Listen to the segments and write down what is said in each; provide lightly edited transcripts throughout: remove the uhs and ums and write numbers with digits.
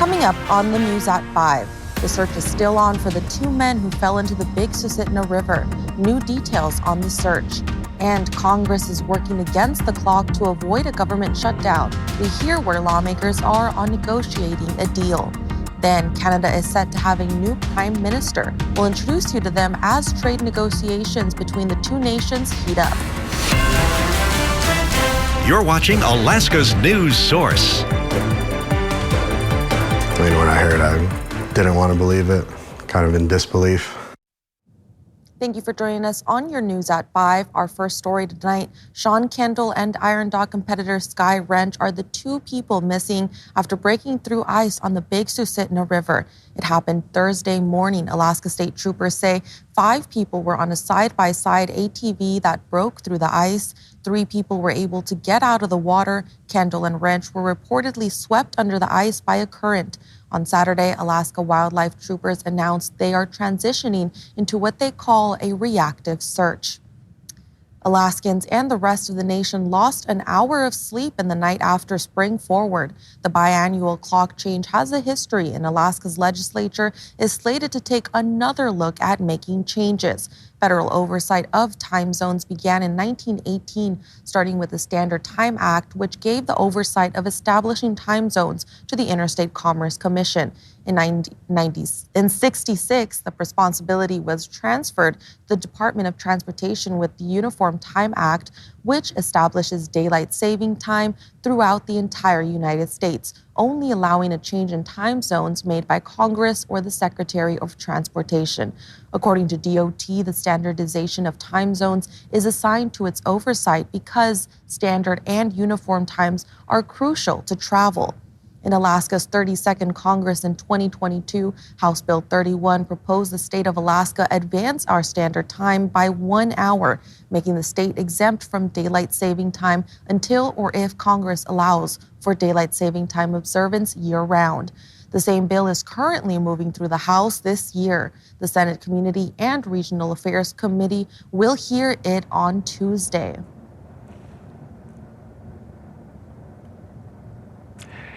Coming up on the news at 5, the search is still on for the 2 men who fell into the Big Susitna River. New details on the search. And Congress is working against the clock to avoid a government shutdown. We hear where lawmakers are on negotiating a deal. Then Canada is set to have a new prime minister. We'll introduce you to them as trade negotiations between the two nations heat up. You're watching Alaska's news source. I mean, when I heard, I didn't want to believe it, kind of in disbelief. Thank you for joining us on your news at 5. Our first story tonight, Sean Kendall and Iron Dog competitor Sky Wrench are the 2 people missing after breaking through ice on the Big Susitna River. It happened Thursday morning. Alaska State Troopers say 5 people were on a side-by-side ATV that broke through the ice. 3 people were able to get out of the water. Kendall and Wrench were reportedly swept under the ice by a current. On Saturday, Alaska Wildlife Troopers announced they are transitioning into what they call a reactive search. Alaskans and the rest of the nation lost an hour of sleep in the night after Spring Forward. The biannual clock change has a history, and Alaska's legislature is slated to take another look at making changes. Federal oversight of time zones began in 1918, starting with the Standard Time Act, which gave the oversight of establishing time zones to the Interstate Commerce Commission. In 1966, the responsibility was transferred to the Department of Transportation with the Uniform Time Act, which establishes daylight saving time throughout the entire United States, only allowing a change in time zones made by Congress or the Secretary of Transportation. According to DOT, the standardization of time zones is assigned to its oversight because standard and uniform times are crucial to travel. In Alaska's 32nd Congress in 2022, House Bill 31 proposed the state of Alaska advance our standard time by 1 hour, making the state exempt from daylight saving time until or if Congress allows for daylight saving time observance year-round. The same bill is currently moving through the House this year. The Senate Community and Regional Affairs Committee will hear it on Tuesday.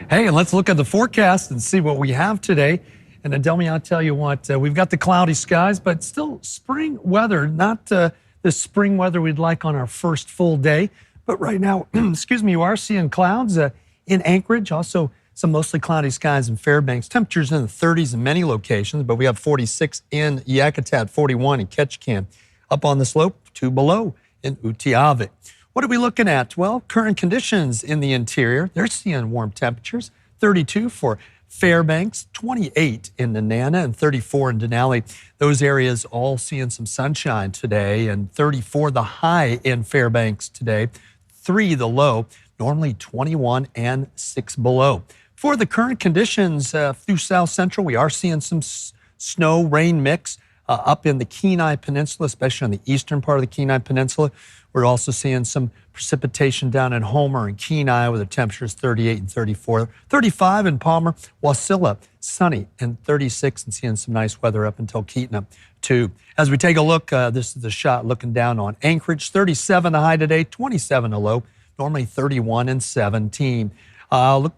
Hey, and let's look at the forecast and see what we have today. And Adelmi, I'll tell you what, we've got the cloudy skies, but still spring weather, not the spring weather we'd like on our first full day. But right now, excuse me, you are seeing clouds in Anchorage, also some mostly cloudy skies in Fairbanks. Temperatures in the 30s in many locations, but we have 46 in Yakutat, 41 in Ketchikan. Up on the slope, 2 below in Utqiagvik. What are we looking at? Well, current conditions in the interior, they're seeing warm temperatures. 32 for Fairbanks, 28 in Nenana, and 34 in Denali. Those areas all seeing some sunshine today, and 34 the high in Fairbanks today, 3 the low, normally 21 and 6 below. For the current conditions through South Central, we are seeing some snow rain mix up in the Kenai Peninsula, especially on the eastern part of the Kenai Peninsula. We're also seeing some precipitation down in Homer and Kenai with the temperatures 38 and 34. 35 in Palmer, Wasilla, sunny, and 36, and seeing some nice weather up until Keatna, too. As we take a look, this is the shot looking down on Anchorage, 37 the high today, 27 the low, normally 31 and 17.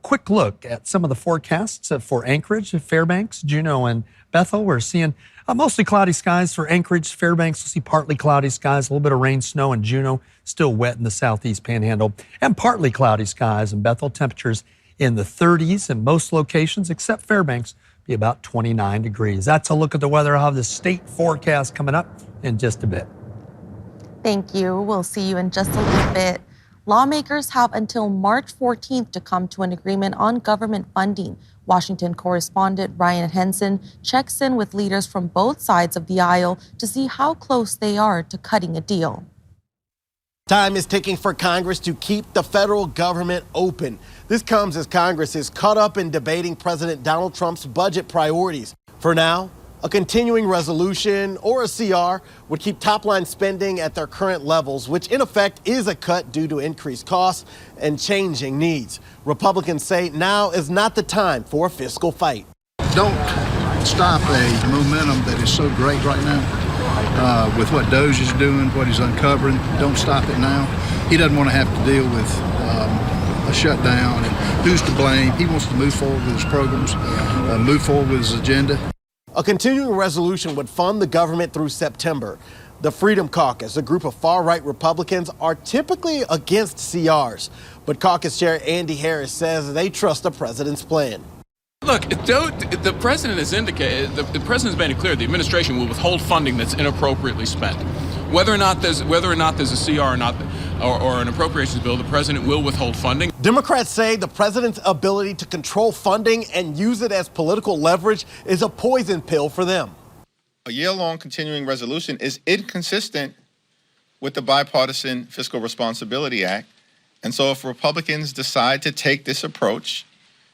Quick look at some of the forecasts for Anchorage, Fairbanks, Juneau, and Bethel. We're seeing mostly cloudy skies for Anchorage. Fairbanks, we'll see partly cloudy skies, a little bit of rain, snow, and Juneau still wet in the southeast panhandle, and partly cloudy skies in Bethel. Temperatures in the 30s in most locations except Fairbanks, be about 29 degrees. That's a look at the weather. I'll have the state forecast coming up in just a bit. Thank you. We'll see you in just a little bit. Lawmakers have until March 14th to come to an agreement on government funding. Washington correspondent Ryan Henson checks in with leaders from both sides of the aisle to see how close they are to cutting a deal. Time is ticking for Congress to keep the federal government open. This comes as Congress is caught up in debating President Donald Trump's budget priorities. For now, a continuing resolution or a CR would keep top-line spending at their current levels, which in effect is a cut due to increased costs and changing needs. Republicans say now is not the time for a fiscal fight. Don't stop a momentum that is so great right now with what Doge is doing, what he's uncovering. Don't stop it now. He doesn't want to have to deal with a shutdown and who's to blame. He wants to move forward with his programs, move forward with his agenda. A continuing resolution would fund the government through September. The Freedom Caucus, a group of far-right Republicans, are typically against CRs. But caucus chair Andy Harris says they trust the president's plan. Look, the president has indicated, the president's made it clear the administration will withhold funding that's inappropriately spent. Whether or not there's a CR or not, or an appropriations bill, the president will withhold funding. Democrats say the president's ability to control funding and use it as political leverage is a poison pill for them. A year-long continuing resolution is inconsistent with the Bipartisan Fiscal Responsibility Act. And so if Republicans decide to take this approach,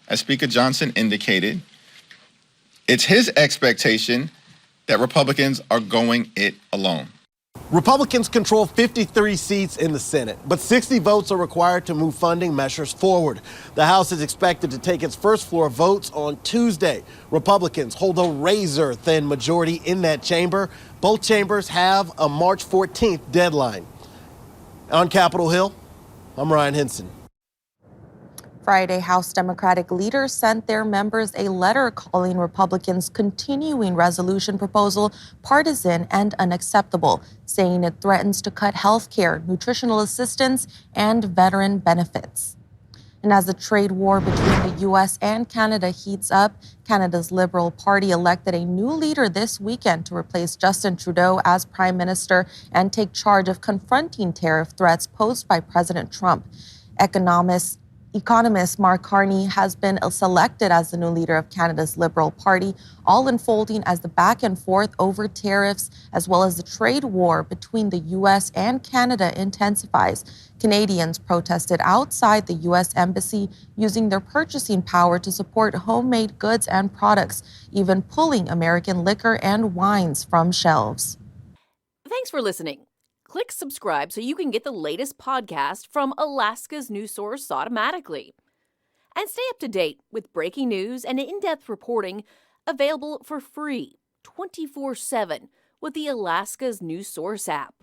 as Speaker Johnson indicated, it's his expectation that Republicans are going it alone. Republicans control 53 seats in the Senate, but 60 votes are required to move funding measures forward. The House is expected to take its first floor votes on Tuesday. Republicans hold a razor-thin majority in that chamber. Both chambers have a March 14th deadline. On Capitol Hill, I'm Ryan Henson. Friday, House Democratic leaders sent their members a letter calling Republicans' continuing resolution proposal partisan and unacceptable, saying it threatens to cut health care, nutritional assistance, and veteran benefits. And as the trade war between the U.S. and Canada heats up, Canada's Liberal Party elected a new leader this weekend to replace Justin Trudeau as Prime Minister and take charge of confronting tariff threats posed by President Trump. Economist Mark Carney has been selected as the new leader of Canada's Liberal Party, all unfolding as the back and forth over tariffs, as well as the trade war between the U.S. and Canada intensifies. Canadians protested outside the U.S. Embassy, using their purchasing power to support homemade goods and products, even pulling American liquor and wines from shelves. Thanks for listening. Click subscribe so you can get the latest podcast from Alaska's News Source automatically. And stay up to date with breaking news and in-depth reporting available for free 24/7 with the Alaska's News Source app.